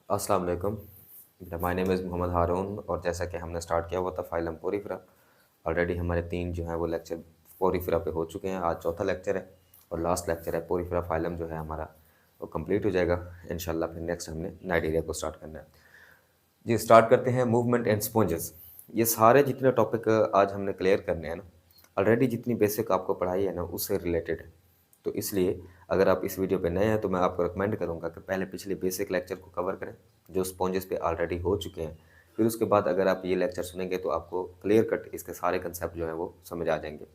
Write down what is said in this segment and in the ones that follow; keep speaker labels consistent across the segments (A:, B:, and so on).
A: अस्सलाम वालेकुम। My name is Mohammad हारून और जैसा कि हमने स्टार्ट किया हुआ था फाइलम पोरीफेरा। ऑलरेडी हमारे 3 जो हैं वो लेक्चर पोरीफेरा पे हो चुके हैं। आज चौथा लेक्चर है और लास्ट लेक्चर है। पोरीफेरा फाइलम जो है हमारा वो कंप्लीट हो जाएगा इंशाल्लाह। फिर नेक्स्ट हमने नाइजीरिया को स्टार्ट करना है। जी, स्टार्ट करते हैं मूवमेंट एंड स्पॉन्जेस। ये सारे जितने टॉपिक आज हमने क्लियर करने हैं ना, ऑलरेडी जितनी बेसिक आपको पढ़ाई है ना उससे रिलेटेड है। तो इसलिए अगर आप इस वीडियो पे नए हैं तो मैं आपको रिकमेंड करूंगा कि पहले पिछले बेसिक लेक्चर को कवर करें जो स्पॉन्जेस पे ऑलरेडी हो चुके हैं। फिर उसके बाद अगर आप ये लेक्चर सुनेंगे तो आपको क्लियर कट इसके सारे कंसेप्ट जो है वो समझ आ जाएंगे।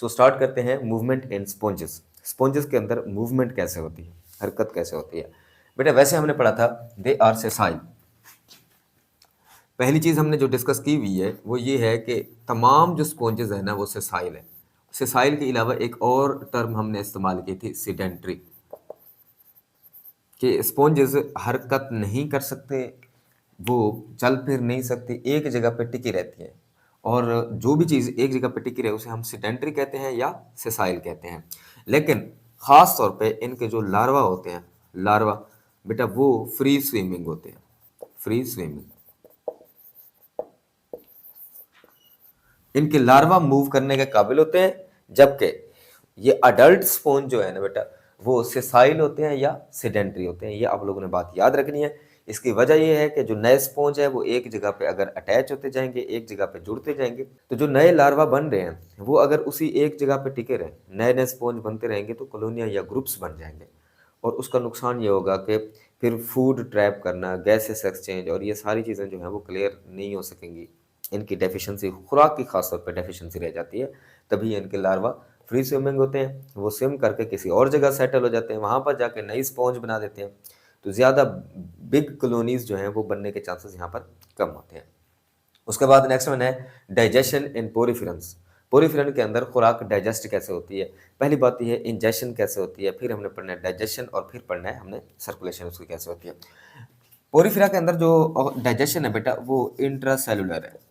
A: सो स्टार्ट करते हैं मूवमेंट इन स्पॉन्जेस। स्पॉन्जेस के अंदर मूवमेंट कैसे होती है, हरकत कैसे होती है। बेटा वैसे हमने पढ़ा था दे आर सेसाइल। पहली चीज़ हमने जो डिस्कस की हुई है वो ये है कि तमाम जो स्पॉन्जेस है ना वो सेसाइल है। सेसाइल के अलावा एक और टर्म हमने इस्तेमाल की थी सीडेंट्री, कि स्पॉन्जेस हरकत नहीं कर सकते, वो चल फिर नहीं सकती, एक जगह पे टिकी रहती हैं। और जो भी चीज़ एक जगह पे टिकी रहे उसे हम सीडेंट्री कहते हैं या सेसाइल कहते हैं। लेकिन ख़ास तौर पे इनके जो लार्वा होते हैं, लार्वा बेटा वो फ्री स्विमिंग होते हैं। फ्री स्विमिंग, इनके लार्वा मूव करने के काबिल होते हैं, जबकि ये अडल्ट स्पॉन्ज जो है ना बेटा वो सेसाइल होते हैं या सेडेंट्री होते हैं। ये आप लोगों ने बात याद रखनी है। इसकी वजह यह है कि जो नए स्पॉन्ज है वो एक जगह पे अगर अटैच होते जाएंगे, एक जगह पे जुड़ते जाएंगे, तो जो नए लार्वा बन रहे हैं वो अगर उसी एक जगह पे टिके रहे, नए नए स्पॉन्ज बनते रहेंगे तो कॉलोनियाँ या ग्रुप्स बन जाएंगे। और उसका नुकसान ये होगा कि फिर फूड ट्रैप करना, गैसेस एक्सचेंज और ये सारी चीज़ें जो हैं वो क्लियर नहीं हो सकेंगी। इनकी डेफिशिएंसी, खुराक की खास तौर पे डेफिशिएंसी रह जाती है। तभी इनके लार्वा फ्री स्विमिंग होते हैं, वो स्विम करके किसी और जगह सेटल हो जाते हैं, वहाँ पर जाके नई स्पॉन्ज बना देते हैं। तो ज़्यादा बिग कॉलोनीज जो हैं वो बनने के चांसेस यहाँ पर कम होते हैं। उसके बाद नेक्स्ट वन है डाइजेशन इन पोरीफेरेंस। पोरीफेरन के अंदर खुराक डाइजेस्ट कैसे होती है। पहली बात यह है इंजेशन कैसे होती है, फिर हमने पढ़ना है डाइजेशन और फिर पढ़ना है हमने सर्कुलेशन उसकी कैसे होती है। पोरीफेरा के अंदर जो डाइजेशन है बेटा वो इंट्रासेलुलर है।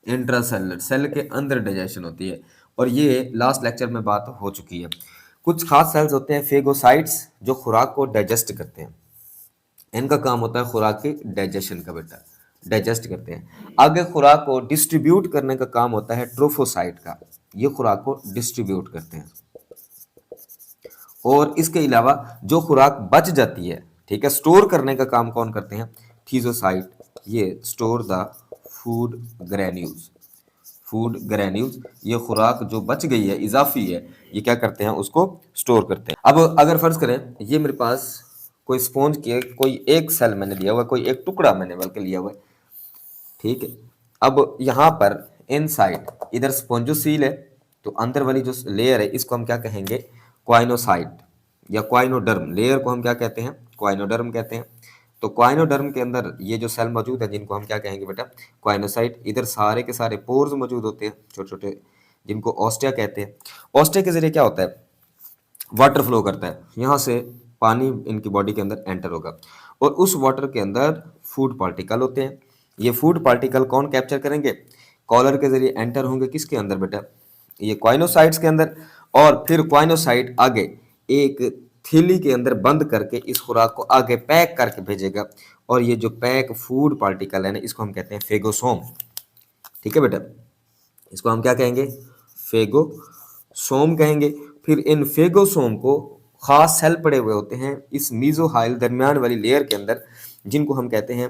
A: इंट्रासेलुलर, सेल के अंदर डाइजेशन होती है और ये लास्ट लेक्चर में बात हो चुकी है। कुछ खास सेल्स होते हैं फेगोसाइट्स जो खुराक को डाइजेस्ट करते हैं। इनका काम होता है खुराक की डाइजेशन का बेटा, डाइजेस्ट करते हैं। आगे खुराक को डिस्ट्रीब्यूट करने का काम होता है ट्रोफोसाइट का, ये खुराक को डिस्ट्रीब्यूट करते हैं। और इसके अलावा जो खुराक बच जाती है, ठीक है, स्टोर करने का काम कौन करते हैं, थीजोसाइट, ये store the food granules. Food granules, ये खुराक जो बच गई है, इजाफी है, ये क्या करते हैं, उसको स्टोर करते हैं। अब अगर फर्ज करें ये मेरे पास कोई स्पॉन्ज की कोई एक सेल मैंने लिया हुआ है, कोई एक टुकड़ा मैंने बल्कि लिया हुआ है, ठीक है। अब यहाँ पर इनसाइड इधर स्पॉन्जोसील है, तो अंदर वाली जो लेयर है इसको हम क्या कहेंगे, क्वाइनोसाइट या क्वाइनोडर्म। लेयर को हम क्या कहते हैं, क्वाइनोडर्म कहते हैं। तो क्वाइनोडर्म के अंदर ये जो सेल मौजूद है जिनको हम क्या कहेंगे बेटा, क्वाइनोसाइट। इधर सारे के सारे पोर्स मौजूद होते हैं, छोटे छोटे, जिनको ऑस्टिया कहते हैं। ऑस्टिया के जरिए क्या होता है, वाटर फ्लो करता है, यहाँ से पानी इनकी बॉडी के अंदर एंटर होगा और उस वाटर के अंदर फूड पार्टिकल होते हैं। ये फूड पार्टिकल कौन कैप्चर करेंगे, कॉलर के जरिए एंटर होंगे किसके अंदर बेटा, ये क्वाइनोसाइट्स के अंदर। और फिर क्वाइनोसाइट आगे एक थैली के अंदर बंद करके इस खुराक को आगे पैक करके भेजेगा और ये जो पैक फूड पार्टिकल है ना इसको हम कहते हैं फेगोसोम। ठीक है बेटा, इसको हम क्या कहेंगे, फेगोसोम कहेंगे। फिर इन फेगोसोम को खास सेल पड़े हुए होते हैं इस मीजोहाइल दरमियान वाली लेयर के अंदर, जिनको हम कहते हैं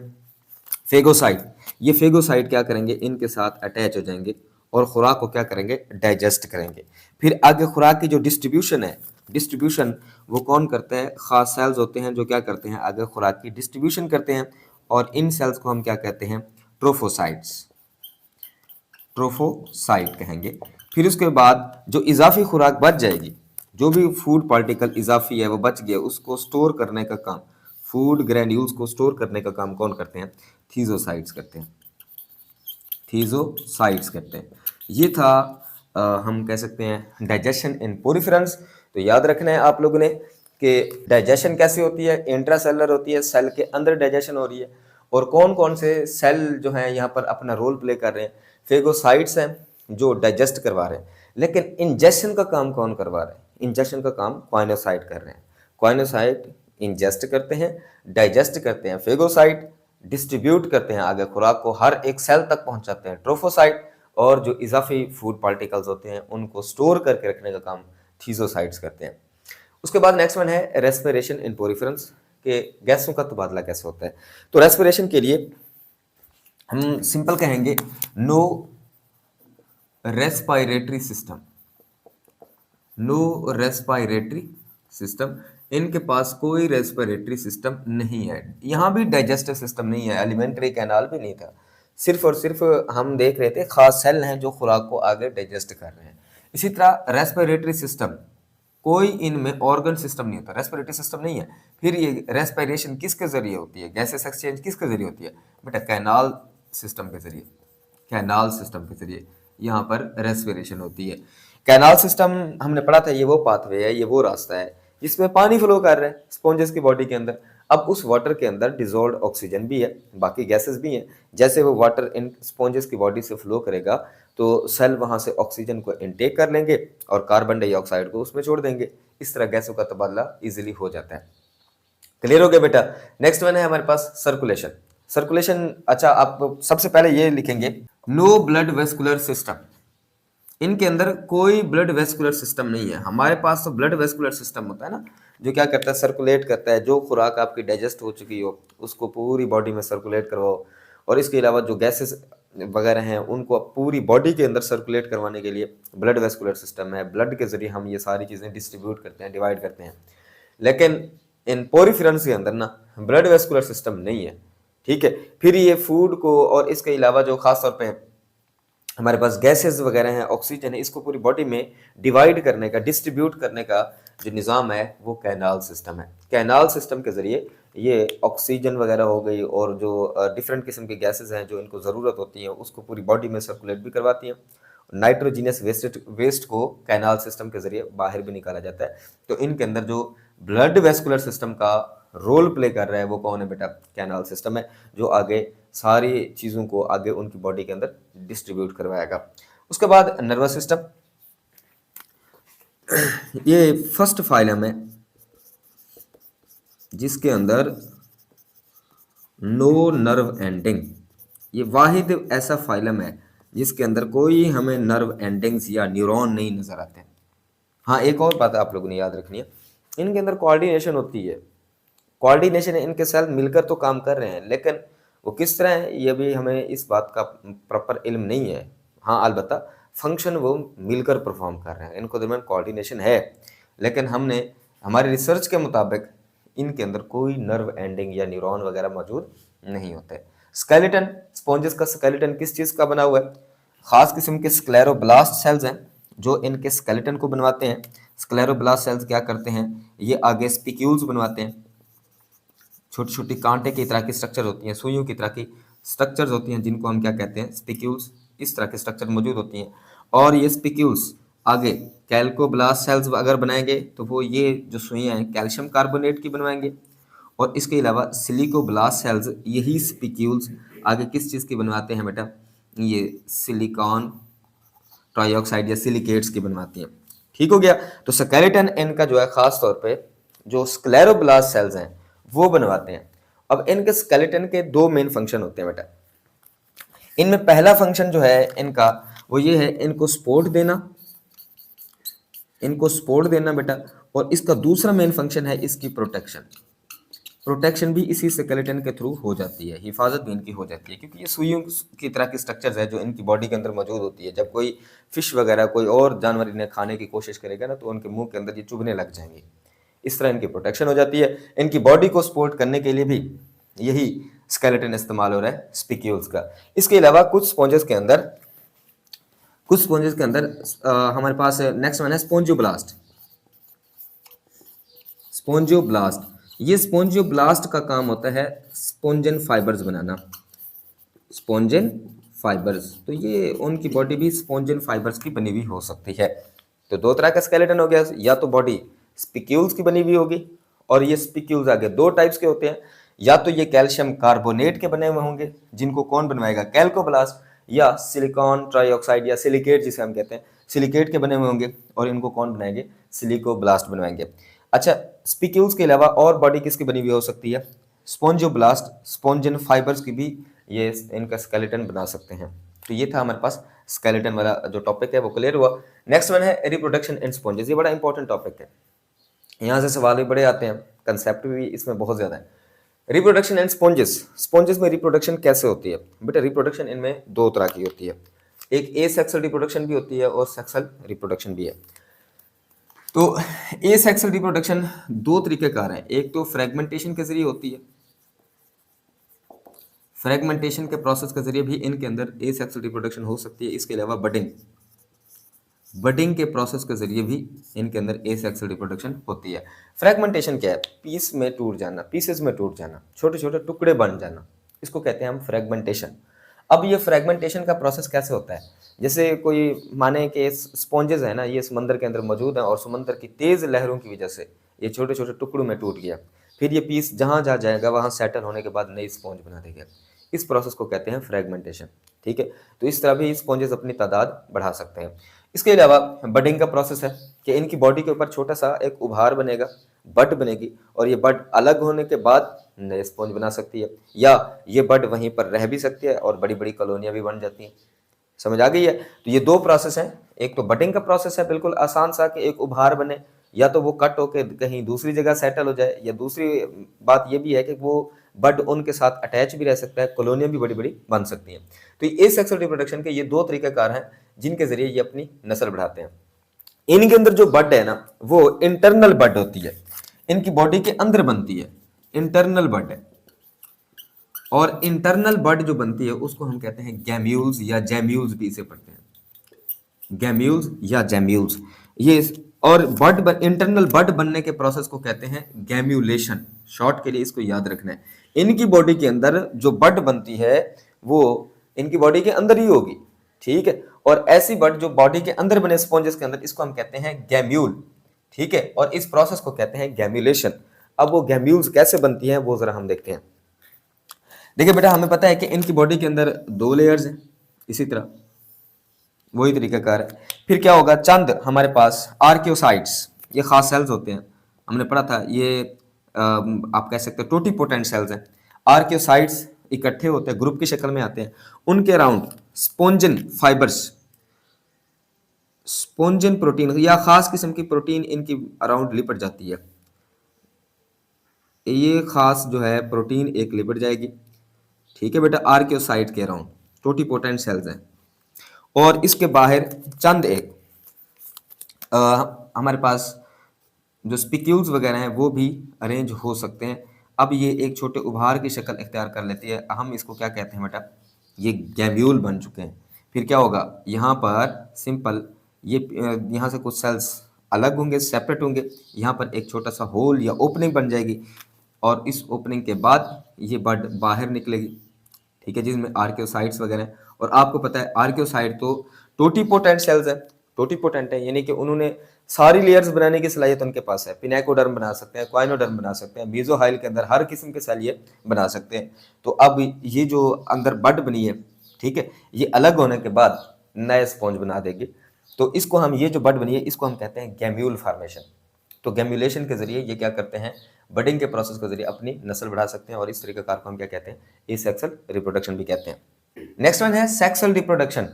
A: फेगोसाइट। ये फेगोसाइट क्या करेंगे, इनके साथ अटैच हो जाएंगे और खुराक को क्या करेंगे, डाइजेस्ट करेंगे। फिर आगे खुराक की जो डिस्ट्रीब्यूशन है, डिस्ट्रीब्यूशन वो कौन करता है, खास सेल्स होते हैं जो क्या करते हैं, आगे खुराक की डिस्ट्रीब्यूशन करते हैं और इन सेल्स को हम क्या कहते हैं, ट्रोफोसाइट्स, ट्रोफोसाइट कहेंगे। फिर उसके बाद जो इजाफी खुराक बच जाएगी, जो भी फूड पार्टिकल इजाफी है वो बच गया, उसको स्टोर करने का काम, फूड ग्रैन्यूल्स को स्टोर करने का काम कौन करते हैं, थीजोसाइट्स करते हैं, थीजोसाइट्स करते हैं। ये था हम कह सकते हैं डाइजेशन इन पोरीफेरेंस। तो याद रखना है आप लोगों ने कि डाइजेशन कैसे होती है, इंट्रासेलुलर होती है, सेल के अंदर डाइजेशन हो रही है। और कौन कौन से सेल जो हैं यहाँ पर अपना रोल प्ले कर रहे हैं, फेगोसाइट्स हैं जो डाइजेस्ट करवा रहे हैं, लेकिन इंजेक्शन का काम कौन करवा रहे हैं, इंजेक्शन का काम क्वाइनोसाइट कर रहे हैं। क्वाइनोसाइट इंजेस्ट करते हैं, डाइजेस्ट करते हैं फेगोसाइट, डिस्ट्रीब्यूट करते हैं आगे खुराक को हर एक सेल तक पहुंचाते हैं ट्रोफोसाइट, और जो इजाफी फूड पार्टिकल्स होते हैं उनको स्टोर करके रखने का काम थीजोसाइट्स करते हैं। उसके बाद नेक्स्ट वन है रेस्पिरेशन इन पोरिफेरेंस, के गैसों का तबादला कैसे होता है। तो रेस्पिरेशन के लिए हम सिंपल कहेंगे no respiratory system, no respiratory system, इनके पास कोई रेस्पिरेटरी सिस्टम नहीं है। यहाँ भी डाइजेस्टिव सिस्टम नहीं है, एलिमेंट्री कैनाल भी नहीं था, सिर्फ और सिर्फ हम देख रहे थे खास सेल हैं जो खुराक को आगे डाइजेस्ट कर रहे हैं। इसी तरह रेस्पिरेटरी सिस्टम, कोई इनमें ऑर्गन सिस्टम नहीं होता, रेस्पिरेटरी सिस्टम नहीं है। फिर ये रेस्पिरेशन किसके जरिए होती है, गैसेस एक्सचेंज किसके जरिए होती है बेटा, कैनाल सिस्टम के जरिए, कैनाल सिस्टम के जरिए यहाँ पर रेस्पिरेशन होती है। कैनाल सिस्टम हमने पढ़ा था, ये वो पाथवे है, ये वो रास्ता है जिसमें पानी फ्लो कर रहा है स्पॉन्जेस की बॉडी के अंदर। अब उस वाटर के अंदर डिजोल्व ऑक्सीजन भी है, बाकी गैसेस भी हैं। जैसे वो वाटर इन स्पॉन्जेस की बॉडी से फ्लो करेगा तो सेल वहां से ऑक्सीजन को इनटेक कर लेंगे और कार्बन डाइऑक्साइड को उसमें छोड़ देंगे। इस तरह गैसों का तबादला इजीली हो जाता है। क्लियर हो गया बेटा। नेक्स्ट वन है हमारे पास सर्कुलेशन। सर्कुलेशन, अच्छा आप सबसे पहले ये लिखेंगे नो ब्लड वेस्कुलर सिस्टम, इनके अंदर कोई ब्लड वेस्कुलर सिस्टम नहीं है। हमारे पास तो ब्लड वेस्कुलर सिस्टम होता है ना, जो क्या करता है, सर्कुलेट करता है, जो खुराक आपकी डाइजेस्ट हो चुकी हो उसको पूरी बॉडी में सर्कुलेट करवाओ, और इसके अलावा जो गैसेस वगैरह हैं उनको पूरी बॉडी के अंदर सर्कुलेट करवाने के लिए ब्लड वेस्कुलर सिस्टम है। ब्लड के जरिए हम ये सारी चीज़ें डिस्ट्रीब्यूट करते हैं, डिवाइड करते हैं। लेकिन इन पोरिफेरेंस के अंदर ना ब्लड वेस्कुलर सिस्टम नहीं है, ठीक है। फिर ये फूड को और इसके अलावा जो खास तौर पे हमारे पास गैसेस वगैरह हैं, ऑक्सीजन है, इसको पूरी बॉडी में डिवाइड करने का, डिस्ट्रीब्यूट करने का जो निज़ाम है वो कैनाल सिस्टम है। कैनाल सिस्टम के ज़रिए ये ऑक्सीजन वगैरह हो गई और जो डिफरेंट किस्म की गैसेस हैं जो इनको ज़रूरत होती है उसको पूरी बॉडी में सर्कुलेट भी करवाती हैं। नाइट्रोजीनियस वेस्ट को कैनाल सिस्टम के ज़रिए बाहर भी निकाला जाता है। तो इनके अंदर जो ब्लड वेस्कुलर सिस्टम का रोल प्ले कर रहा है वो कौन है बेटा, कैनाल सिस्टम है, जो आगे सारी चीज़ों को आगे उनकी बॉडी के अंदर डिस्ट्रीब्यूट करवाएगा। उसके बाद नर्वस सिस्टम, ये फर्स्ट फाइलम है जिसके अंदर नो नर्व एंडिंग, ये वाहिद ऐसा फाइलम है जिसके अंदर कोई हमें नर्व एंडिंग्स या न्यूरॉन नहीं नजर आते। हाँ, एक और बात आप लोगों ने याद रखनी है, इनके अंदर कोऑर्डिनेशन होती है। कोऑर्डिनेशन, इनके सेल मिलकर तो काम कर रहे हैं लेकिन वो किस तरह है ये भी हमें इस बात का प्रॉपर इल्म नहीं है। हाँ, अलबत्ता फंक्शन वो मिलकर परफॉर्म कर रहे हैं, इनको दरमियान कोऑर्डिनेशन है, लेकिन हमने हमारी रिसर्च के मुताबिक इनके अंदर कोई नर्व एंडिंग या न्यूरॉन वगैरह मौजूद नहीं होते। स्केलेटन, स्पॉन्जेस का स्केलेटन किस चीज़ का बना हुआ है, खास किस्म के स्क्लेरोब्लास्ट सेल्स हैं जो इनके स्केलेटन को बनवाते हैं। स्क्लेरोब्लास्ट सेल्स क्या करते हैं, ये आगे स्पिक्यूल्स बनवाते हैं, छोटी छोटी कांटे की तरह की स्ट्रक्चर होती हैं, सुइयों की तरह की स्ट्रक्चर्स होती हैं जिनको हम क्या कहते हैं, स्पिक्यूल्स। इस तरह के स्ट्रक्चर मौजूद होती हैं और ये स्पिक्यूल्स आगे कैल्कोब्लास्ट सेल्स अगर बनाएंगे तो वो ये जो सुइयाँ हैं कैल्शियम कार्बोनेट की बनवाएंगे, और इसके अलावा सिलिकोब्लास्ट सेल्स यही स्पिक्यूल्स आगे किस चीज़ की बनवाते हैं बेटा, ये सिलिकॉन ट्राइऑक्साइड या सिलिकेट्स की बनवाती हैं। ठीक हो गया। तो स्केलेटन इनका जो है खास तौर पे जो स्क्लेरोब्लास्ट सेल्स हैं वो बनवाते हैं। अब इनके स्केलेटन के दो मेन फंक्शन होते हैं बेटा। इनमें पहला फंक्शन जो है इनका वो ये है, इनको सपोर्ट देना, इनको सपोर्ट देना बेटा, और इसका दूसरा मेन फंक्शन है इसकी प्रोटेक्शन। प्रोटेक्शन भी इसी स्केलेटन के थ्रू हो जाती है, हिफाजत भी इनकी हो जाती है, क्योंकि ये सुइयों की तरह की स्ट्रक्चर्स है जो इनकी बॉडी के अंदर मौजूद होती है। जब कोई फिश वगैरह कोई और जानवर इन्हें खाने की कोशिश करेगा ना तो उनके मुंह के अंदर ये चुभने लग जाएंगे। इस तरह इनकी प्रोटेक्शन हो जाती है। इनकी बॉडी को सपोर्ट करने के लिए भी यही स्केलेटन इस्तेमाल हो रहा है स्पिक्यूल्स का। इसके अलावा कुछ स्पॉन्जेस के अंदर हमारे पास नेक्स्ट वन है स्पोंजियोब्लास्ट। स्पोंजियोब्लास्ट, ये स्पोंजियोब्लास्ट का काम होता है स्पोंजन फाइबर्स बनाना, स्पोंजन फाइबर्स। तो ये उनकी बॉडी भी स्पोंजन फाइबर्स की बनी हुई हो सकती है। तो दो तरह का स्केलेटन हो गया, या तो बॉडी स्पिक्यूल्स की बनी हुई होगी, और ये स्पिक्यूल्स आगे दो टाइप्स के होते हैं, या तो ये कैल्शियम कार्बोनेट के बने हुए होंगे जिनको कौन बनवाएगा, कैल्कोब्लास्ट, या सिलिकॉन ट्राइऑक्साइड या सिलिकेट जिसे हम कहते हैं, सिलिकेट के बने हुए होंगे और इनको कौन बनाएंगे, सिलिकोब्लास्ट बनवाएंगे। अच्छा, स्पिक्यूल्स के अलावा और बॉडी किसकी बनी हुई हो सकती है? स्पोंजियोब्लास्ट, स्पोंजिन फाइबर्स की भी ये इनका स्केलेटन बना सकते हैं। तो ये था हमारे पास स्केलेटन वाला जो टॉपिक है वो क्लियर हुआ। नेक्स्ट वन है रिप्रोडक्शन इन स्पॉन्जेस। ये बड़ा इंपॉर्टेंट टॉपिक है, यहाँ से सवाल भी बड़े आते हैं, कंसेप्ट भी इसमें बहुत ज्यादा है। रिप्रोडक्शन एंड स्पॉन्जेस, स्पॉन्जेस में रिप्रोडक्शन कैसे होती है? बेटा रिप्रोडक्शन इनमें दो तरह की होती है, एक ए सेक्सुअल रिप्रोडक्शन भी होती है और सेक्सुअल रिप्रोडक्शन भी है। तो ए सेक्सुअल रिप्रोडक्शन दो तरीकेकार है, एक तो फ्रेगमेंटेशन के जरिए होती है, फ्रेगमेंटेशन के प्रोसेस के जरिए भी इनके अंदर ए सेक्सुअल रिप्रोडक्शन हो सकती है। इसके अलावा बडिंग, बडिंग के प्रोसेस के जरिए भी इनके अंदर ए सेक्सुअल रिप्रोडक्शन होती है। फ्रेगमेंटेशन क्या है? पीस में टूट जाना, पीसेस में टूट जाना, छोटे छोटे टुकड़े बन जाना, इसको कहते हैं हम फ्रेगमेंटेशन। अब ये फ्रेगमेंटेशन का प्रोसेस कैसे होता है? जैसे कोई माने कि स्पॉन्जेस है ना, ये समंदर के अंदर मौजूद है और समंदर की तेज लहरों की वजह से ये छोटे छोटे टुकड़ों में टूट गया, फिर ये पीस जहाँ जहाँ जाएगा वहाँ सेटल होने के बाद नई स्पॉन्ज बना देगा। इस प्रोसेस को कहते हैं फ्रेगमेंटेशन। ठीक है, तो इस तरह भी स्पॉन्जेस अपनी तादाद बढ़ा सकते हैं। इसके अलावा बडिंग का प्रोसेस है कि इनकी बॉडी के ऊपर छोटा सा एक उभार बनेगा, बड बनेगी, और ये बड अलग होने के बाद नए स्पॉन्ज बना सकती है, या ये बड वहीं पर रह भी सकती है और बड़ी बड़ी कॉलोनियां भी बन जाती हैं। समझ आ गई है? तो ये दो प्रोसेस हैं, एक तो बडिंग का प्रोसेस है बिल्कुल आसान सा कि एक उभार बने, या तो वो कट होके कहीं दूसरी जगह सेटल हो जाए, या दूसरी बात ये भी है कि वो बड उनके साथ अटैच भी रह सकता है, कॉलोनियां भी बड़ी बड़ी बन सकती हैं। तो ये सेक्सुअल रिप्रोडक्शन के ये दो तरीकाकार हैं जिनके जरिए ये अपनी नस्ल बढ़ाते हैं। इनके अंदर जो बड है ना वो इंटरनल बड होती है, इनकी बॉडी के अंदर बनती है, इंटरनल बड है। और इंटरनल बड जो बनती है उसको हम कहते हैं गैम्यूल्स या जैम्यूल्स भी इसे पढ़ते हैं, गैम्यूल्स या जैम्यूल्स ये। और बड इंटरनल बड बनने के प्रोसेस को कहते हैं गैम्यूलेशन, शॉर्ट के लिए इसको याद रखना है। इनकी बॉडी के अंदर जो बड बनती है वो इनकी बॉडी के अंदर ही होगी। ठीक है, और ऐसी बड जो बॉडी के अंदर बने स्पॉन्जेस के अंदर, इसको हम कहते हैं गैम्यूल। ठीक है, और इस प्रोसेस को कहते हैं गैम्यूलेशन। अब वो गैम्यूल्स कैसे बनती हैं वो जरा हम देखते हैं। देखिए बेटा, हमें पता है कि इनकी बॉडी के अंदर दो लेयर्स हैं, इसी तरह वही तरीकाकार है। फिर क्या होगा? चंद हमारे पास आर्कियोसाइट्स, ये खास सेल्स होते हैं, हमने पढ़ा था ये आप कह सकते हैं टोटीपोटेंट सेल्स हैं। आर्कियोसाइट्स इकट्ठे होते हैं, ग्रुप की शक्ल में आते हैं, उनके अराउंड स्पोंजिन फाइबर्स, स्पोंजिन प्रोटीन या खास किस्म की प्रोटीन इनकी अराउंड लिपट जाती है। ये खास जो है प्रोटीन एक लिपट जाएगी। ठीक है बेटा, आर्कियोसाइट के अराउंड टोटीपोटेंट सेल्स हैं। और इसके बाहर चंद एक हमारे पास जो स्पिक्यूल्स वगैरह हैं वो भी अरेंज हो सकते हैं। अब ये एक छोटे उभार की शक्ल इख्तियार कर लेती है, हम इसको क्या कहते हैं बेटा? ये गैम्यूल बन चुके हैं। फिर क्या होगा? यहाँ पर सिंपल ये यहाँ से कुछ सेल्स अलग होंगे, सेपरेट होंगे, यहाँ पर एक छोटा सा होल या ओपनिंग बन जाएगी, और इस ओपनिंग के बाद ये बड बाहर निकलेगी। ठीक है, जिसमें आर्कियोसाइट्स वगैरह हैं। और आपको पता है आर्कियोसाइट तो टोटीपोटेंट सेल्स है, टोटीपोटेंट है यानी कि उन्होंने सारी लेयर्स बनाने की सलाहियत उनके पास है। पिनेकोडर्म बना सकते हैं, क्वाइनोडर्म बना सकते हैं, मेसोहाइल के अंदर हर किस्म के सेल ये बना सकते हैं। तो अब ये जो अंदर बड बनी है, ठीक है, ये अलग होने के बाद नए स्पॉन्ज बना देगी। तो इसको हम, ये जो बड बनी है इसको हम कहते हैं गैम्यूल फॉर्मेशन। तो गैम्यूलेशन के जरिए ये क्या करते हैं? बडिंग के प्रोसेस के जरिए अपनी नस्ल बढ़ा सकते हैं, और इस तरीके कार को हम क्या कहते हैं? एसेक्सुअल रिप्रोडक्शन भी कहते हैं। नेक्स्ट वन है sexual reproduction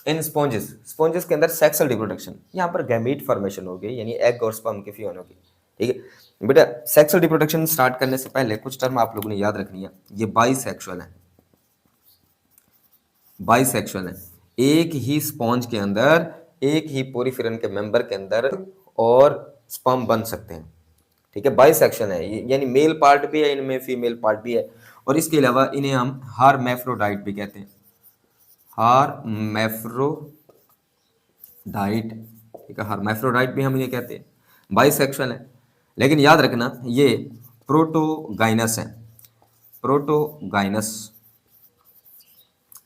A: in sponges. Sponges के अंदर सेक्सुअल रिप्रोडक्शन, यहाँ पर गैमीट फॉर्मेशन होगी, यानी एग और स्पर्म की फ्यूजन होगी। ठीक है बेटा, सेक्सुअल रिप्रोडक्शन स्टार्ट करने से पहले कुछ टर्म आप लोगों ने याद रखनी है। ये बाइसेक्सुअल है, बाइसेक्सुअल है, एक ही स्पॉन्ज के अंदर, एक ही पोरिफेरन के मेंबर के अंदर और स्पर्म बन सकते हैं। ठीक है, बाइसेक्शन है, यानी मेल पार्ट भी है इनमें, फीमेल पार्ट भी है। और इसके अलावा इन्हें हम हार्मेफ्रोडाइट भी कहते हैं, हार्मेफ्रोडाइट। ठीक है, हार्मेफ्रोडाइट भी हम इन्हें कहते हैं, बाइसेक्सुअल है। लेकिन याद रखना ये प्रोटोगाइनस है, प्रोटोगाइनस,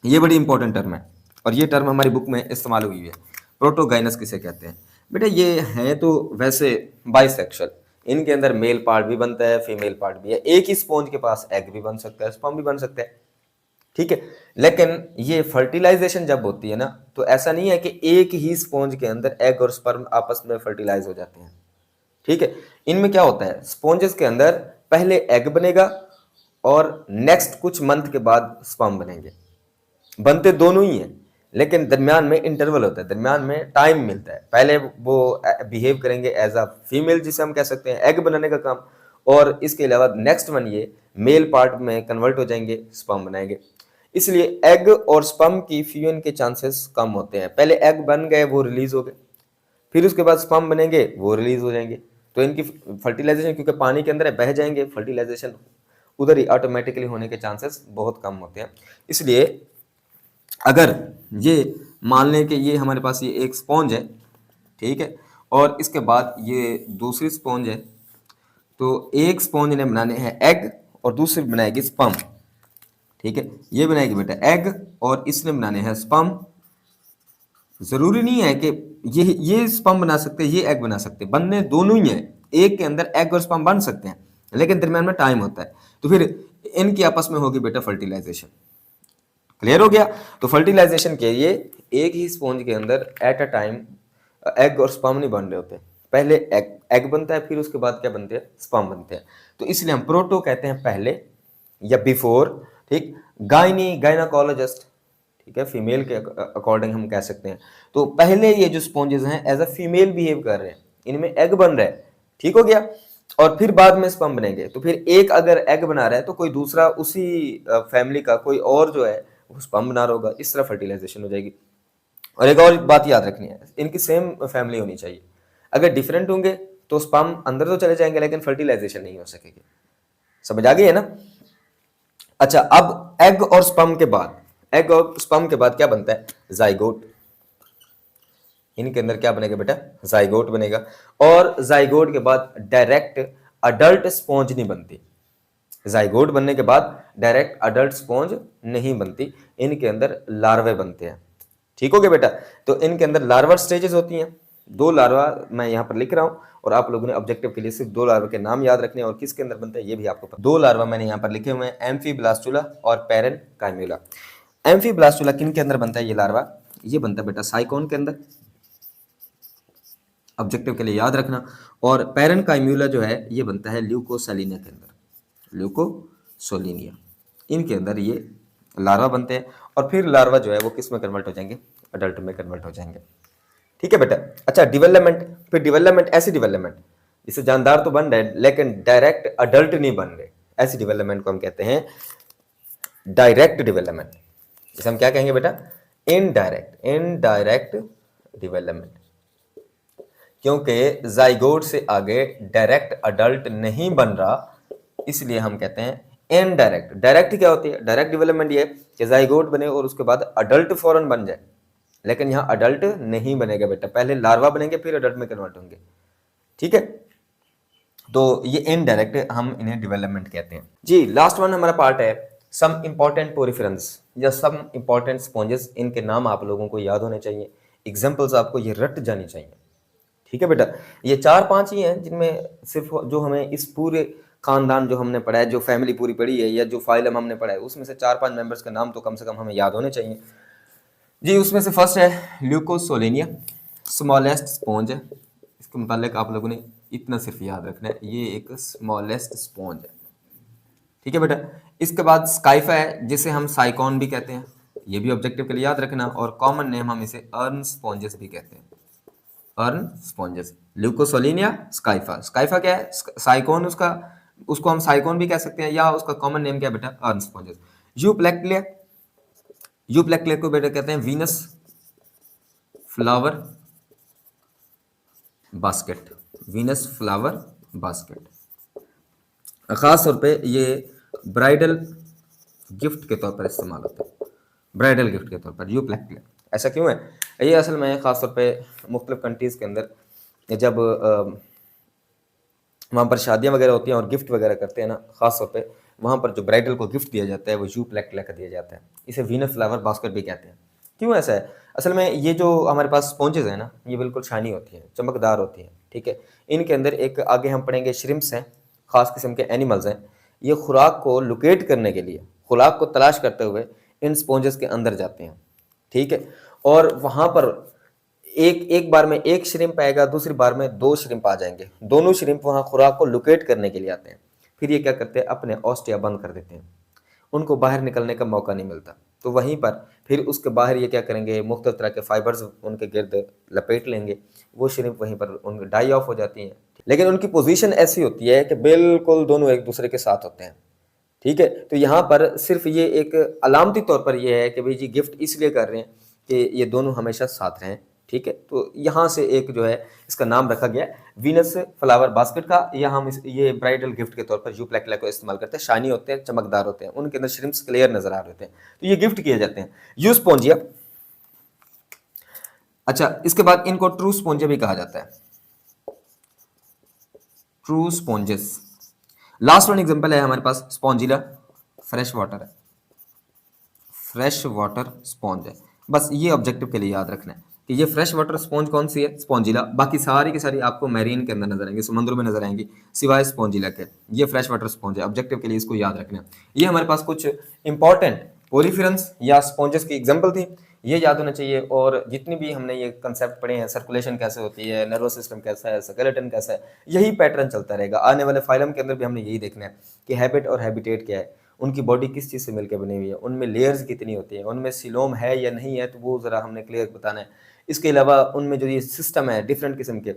A: ये बड़ी इंपॉर्टेंट टर्म है और ये टर्म हमारी बुक में इस्तेमाल हुई है। प्रोटोगाइनस किसे कहते हैं? बेटा ये है तो वैसे बाइसेक्सुअल, इनके अंदर मेल पार्ट भी बनता है, फीमेल पार्ट भी है, एक ही स्पॉन्ज के पास एग भी बन सकता है, स्पर्म भी बन सकता है। ठीक है, लेकिन ये फर्टिलाइजेशन जब होती है ना, तो ऐसा नहीं है कि एक ही स्पॉन्ज के अंदर एग और स्पर्म आपस में फर्टिलाइज हो जाते हैं। ठीक है। इनमें क्या होता है, स्पॉन्जेस के अंदर पहले एग बनेगा और नेक्स्ट कुछ मंथ के बाद स्पर्म बनेंगे। बनते दोनों ही हैं, लेकिन दरमियान में इंटरवल होता है, दरमियान में टाइम मिलता है। पहले वो बिहेव करेंगे एज अ फीमेल, जिसे हम कह सकते हैं एग बनाने का काम, और इसके अलावा नेक्स्ट वन ये मेल पार्ट में कन्वर्ट हो जाएंगे, स्पर्म बनाएंगे। इसलिए एग और स्पर्म की फ्यूजन के चांसेस कम होते हैं। पहले एग बन गए, वो रिलीज हो गए, फिर उसके बाद स्पर्म बनेंगे, वो रिलीज हो जाएंगे। तो इनकी फर्टिलाइजेशन, क्योंकि पानी के अंदर बह जाएंगे, फर्टिलाइजेशन उधर ही ऑटोमेटिकली होने के चांसेस बहुत कम होते हैं। इसलिए अगर ये मान लें कि ये हमारे पास ये एक स्पॉन्ज है, ठीक है, और इसके बाद ये दूसरी स्पॉन्ज है, तो एक स्पॉन्ज ने बनाने हैं एग और दूसरी बनाएगी स्पर्म, ठीक है। ये बनाएगी बेटा एग और इसने बनाने हैं स्पर्म। जरूरी नहीं है कि ये स्पर्म बना सकते हैं, ये एग बना सकते हैं, बनने दोनों ही हैं, एक के अंदर एग और स्पर्म बन सकते हैं, लेकिन दरमियान में टाइम होता है। तो फिर इनकी आपस में होगी बेटा फर्टिलाइजेशन। क्लियर हो गया। तो फर्टिलाइजेशन के लिए एक ही स्पॉन्ज के अंदर एट अ टाइम एग और स्पर्म नहीं बन रहे होते, पहले एग बनता है, फिर उसके बाद क्या बनते हैं, स्पर्म बनते हैं। तो इसलिए हम प्रोटो कहते हैं पहले या बिफोर, ठीक। गायनाकोलॉजिस्ट, ठीक है, फीमेल के अकॉर्डिंग हम कह सकते हैं। तो पहले ये जो स्पॉन्जेस हैं एज अ फीमेल बिहेव कर रहे हैं, इनमें एग बन रहा है, ठीक हो गया, और फिर बाद में स्पर्म बनेंगे। तो फिर एक अगर एग बना रहा है तो कोई दूसरा उसी फैमिली का कोई और जो है वो स्पर्म बना रहा होगा, इस तरह फर्टिलाइजेशन हो जाएगी। और एक और बात याद रखनी है, इनकी सेम फैमिली होनी चाहिए। अगर डिफरेंट होंगे तो स्पर्म अंदर तो चले जाएंगे लेकिन फर्टिलाइजेशन नहीं हो सकेगी। समझ आ गई है ना। अच्छा, अब एग और स्पर्म के बाद, एग और स्पर्म के बाद क्या बनता है, जाइगोट। इनके अंदर क्या बनेगा बेटा, जाइगोट बनेगा। और जाइगोट के बाद डायरेक्ट अडल्ट स्पॉन्ज नहीं बनती। जाइगोट बनने के बाद डायरेक्ट अडल्ट स्पॉन्ज नहीं बनती, इनके अंदर लार्वे बनते हैं, ठीक हो गया बेटा। तो इनके अंदर लार्वा स्टेजेस होती हैं, 2 लार्वा मैं यहाँ पर लिख रहा हूँ, और आप लोगों ने ऑब्जेक्टिव के लिए सिर्फ 2 लार्वा के नाम याद रखने हैं और किसके अंदर बनता है ये भी आपको पता। 2 लार्वा मैंने यहाँ पर लिखे हुए हैं, एम्फीब्लास्टुला और पैरेनकाइम्यूला। एम्फीब्लास्टुला किन के अंदर बनता है ये लार्वा, ये बनता है बेटा साइकोन के अंदर, ऑब्जेक्टिव के लिए याद रखना। और पैरेनकाइम्यूला जो है ये बनता है ल्यूकोसेलिनिया के अंदर, ल्यूकोसोलिनिया, इनके अंदर ये लार्वा बनते हैं। और फिर लार्वा जो है वो किस में कन्वर्ट हो जाएंगे, अडल्ट में कन्वर्ट हो जाएंगे, ठीक है बेटा। अच्छा, डेवलपमेंट, फिर डेवलपमेंट, ऐसी डेवलपमेंट इससे जानदार तो बन रहे लेकिन डायरेक्ट अडल्ट नहीं बन रहे, ऐसी डेवलपमेंट को हम कहते हैं डायरेक्ट डेवलपमेंट। इसे हम क्या कहेंगे बेटा, इनडायरेक्ट डेवलपमेंट, क्योंकि जाइगोट से आगे डायरेक्ट अडल्ट नहीं बन रहा, इसलिए हम कहते हैं इनडायरेक्ट। डायरेक्ट क्या होती है, डायरेक्ट डेवलपमेंट ये कि जाइगोट बने और उसके बाद अडल्ट फौरन बन जाए, लेकिन यहाँ अडल्ट नहीं बनेगा बेटा, पहले लार्वा बनेंगे फिर अडल्ट में कन्वर्ट होंगे, ठीक है। तो ये इनडायरेक्ट हम इन्हें डेवलपमेंट कहते हैं जी। लास्ट वन हमारा पार्ट है सम इंपॉर्टेंट पोरिफेरेंस या सम इंपॉर्टेंट स्पॉन्जेस। इनके नाम आप लोगों को याद होने चाहिए, एग्जाम्पल्स आपको ये रट जानी चाहिए, ठीक है बेटा। ये 4-5 ही हैं जिनमें सिर्फ जो हमें इस पूरे खानदान जो हमने पढ़ा है, जो फैमिली पूरी पढ़ी है या जो फाइलम हमने पढ़ा है, उसमें से 4-5 मेंबर्स का नाम तो कम से कम हमें याद होने चाहिए जी। उसमें से फर्स्ट है ल्यूकोसोलिनिया, स्मॉलेस्ट स्पॉन्ज है। इसके मुतालिक आप लोगों ने इतना सिर्फ याद रखना है, ये एक स्मॉलेस्ट स्पॉन्ज है, ठीक है बेटा। इसके बाद स्काइफा है, जिसे हम साइकॉन भी कहते हैं, ये भी ऑब्जेक्टिव के लिए याद रखना। और कॉमन नेम हम इसे अर्न स्पॉन्जेस भी कहते हैं, अर्न स्पॉन्जेस। ल्यूकोसोलिनिया, स्काइफा। स्काइफा क्या है, साइकॉन उसका, उसको हम साइकॉन भी कह सकते हैं, या उसका कॉमन नेम क्या है बेटा, अर्न स्पॉन्जेस। यूप्लेक्टिया, यूप्लेक्टिया को बेटा कहते हैं Venus flower basket, Venus flower basket. खास तौर पे ये ब्राइडल गिफ्ट के तौर पर इस्तेमाल होता है, ब्राइडल गिफ्ट के तौर पर यूप्लेक्टिया। ऐसा क्यों है, ये असल में खास तौर पे मुख्तलिफ कंट्रीज़ के अंदर जब वहाँ पर शादियाँ वगैरह होती हैं और गिफ्ट वगैरह करते हैं ना, खास तौर पे वहाँ पर जो ब्राइडल को गिफ्ट दिया जाता है वो यूप्लेक्टिया का दिया जाता है। इसे वीनस फ्लावर बास्केट भी कहते हैं। क्यों ऐसा है, असल में ये जो हमारे पास स्पॉन्जेस है ना, ये बिल्कुल शाइनी होती हैं, चमकदार होती हैं, ठीक है। इनके अंदर एक आगे हम पढ़ेंगे श्रिम्प्स हैं, खास किस्म के एनिमल्स हैं। ये खुराक को लोकेट करने के लिए, खुराक को तलाश करते हुए इन स्पॉन्जेस के अंदर जाते हैं, ठीक है। और वहाँ पर एक एक बार में एक श्रिम्प आएगा, दूसरी बार में 2 श्रिम्प आ जाएंगे। दोनों श्रिम्प वहाँ खुराक को लोकेट करने के लिए आते हैं। फिर ये क्या करते हैं, अपने ऑस्टिया बंद कर देते हैं, उनको बाहर निकलने का मौका नहीं मिलता। तो वहीं पर फिर उसके बाहर ये क्या करेंगे, मुख्तलिफ तरह के फाइबर्स उनके गिर्द लपेट लेंगे, वो श्रिम्प वहीं पर उनकी डाई ऑफ हो जाती हैं। लेकिन उनकी पोजीशन ऐसी होती है कि बिल्कुल दोनों एक दूसरे के साथ होते हैं, ठीक है। तो यहाँ पर सिर्फ ये एक अलामती तौर पर ये है कि भाई जी गिफ्ट इसलिए कर रहे हैं कि ये दोनों हमेशा साथ रहें, ठीक है। तो यहाँ से एक जो है इसका नाम रखा गया वीनस फ्लावर बास्केट का, या हम ये ब्राइडल गिफ्ट के तौर पर यूप्लेक्ला को इस्तेमाल करते हैं। शाइनी होते हैं, चमकदार होते हैं, उनके अंदर श्रिम्प्स क्लियर नजर आ रहे होते हैं, तो ये गिफ्ट किए जाते हैं। यूस्पोंजिया, अच्छा इसके बाद इनको ट्रू स्पोंजिया भी कहा जाता है, ट्रू स्पोंजेस। लास्ट वन एग्जांपल है हमारे पास स्पॉन्जिला, फ्रेश वाटर है, फ्रेश वाटर स्पॉन्ज है। बस ये ऑब्जेक्टिव के लिए याद रखना है कि ये फ्रेश वाटर स्पॉन्ज कौन सी है, स्पॉन्जिला। बाकी सारी की सारी आपको मैरीन के अंदर नजर आएंगी, समुद्रों में नजर आएंगी, सिवाय स्पॉन्जिला के। ये फ्रेश वाटर स्पॉन्ज है, ऑब्जेक्टिव के लिए इसको याद रखना है। ये हमारे पास कुछ इंपॉर्टेंट पोलिफेरंस या स्पॉन्जेस की एग्जाम्पल थी, ये याद होना चाहिए। और जितनी भी हमने ये कंसेप्ट पढ़े हैं, सर्कुलेशन कैसे होती है, नर्वस सिस्टम कैसा है, स्केलेटन कैसा है, यही पैटर्न चलता रहेगा। आने वाले फाइलम के अंदर भी हमने यही देखना है कि हैबिट और हैबिटेट क्या है, उनकी बॉडी किस चीज़ से मिलकर बनी हुई है, उनमें लेयर्स कितनी होती है, उनमें सिलोम है या नहीं है, तो वो ज़रा हमने क्लियर बताना है। इसके अलावा उनमें जो ये सिस्टम है डिफरेंट किस्म के,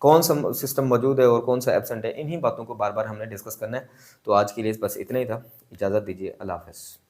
A: कौन सा सिस्टम मौजूद है और कौन सा एब्सेंट है, इन्हीं बातों को बार बार हमने डिस्कस करना है। तो आज के लिए बस इतना ही था, इजाज़त दीजिए, अल्लाह हाफ़िज़।